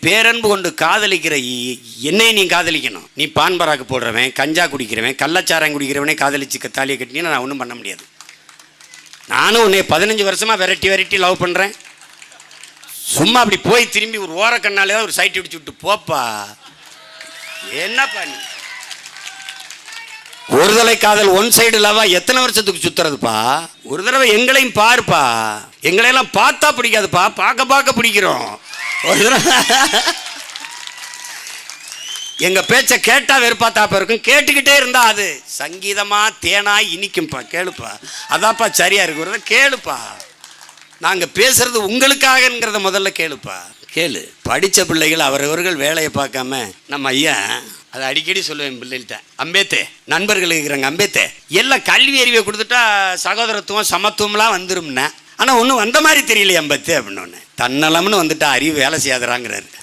பேரன்பு கொண்டு காதலிக்கிற என்னை நீ காதலிக்கணும். நீ பான் பராக்கு போடுறவன், கஞ்சா குடிக்கிறவன், கள்ளச்சாரம் குடிக்கிறவனே காதலிச்சு தாலியை கட்டினீங்கன்னா நான் ஒன்றும் பண்ண முடியாது. நானும் உன்னை 15 வருஷமாக வெரைட்டி லவ் பண்ணுறேன். சும்மா அப்படி போய் திரும்பி ஒரு ஓரக்கண்ணாலே தான் ஒரு சைட் அடிச்சு விட்டு போப்பா. என்னப்பா நீ ஒரு தலை காதல் ஒன் சைடு லவா எத்தனை வருஷத்துக்கு சுத்துறதுப்பா? ஒரு தடவை எங்களையும் பாருப்பா. எங்களையெல்லாம் பார்த்தா பிடிக்காதுப்பா, பார்க்க பிடிக்கிறோம். ஒரு தடவை எங்க பேச்ச கேட்டா வெறுப்பாத்தாப்ப இருக்கும், கேட்டுக்கிட்டே இருந்தா அது சங்கீதமா தேனாய் இனிக்கும்பா. கேளுப்பா, அதாப்பா சரியா இருக்கு. ஒரு கேளுப்பா, நாங்க பேசுறது உங்களுக்காகங்கிறத முதல்ல கேளுப்பா. கேளு. படித்த பிள்ளைகள் அவரவர்கள் வேலையை பார்க்காம நம்ம ஐயா அதை அடிக்கடி சொல்லுவேன் பிள்ளைகிட்ட, அம்பேத்தே நண்பர்கள் இருக்கிறாங்க, அம்பேத்தே எல்லாம் கல்வி அறிவை கொடுத்துட்டா சகோதரத்துவம் சமத்துவம்லாம் வந்துரும்னா. ஆனால் ஒன்றும் வந்த மாதிரி தெரியலையே அம்பேத்தே அப்படின்னு. ஒன்று தன்னலம்னு வந்துட்டா அறிவு வேலை செய்யாதுறாங்கிறாரு.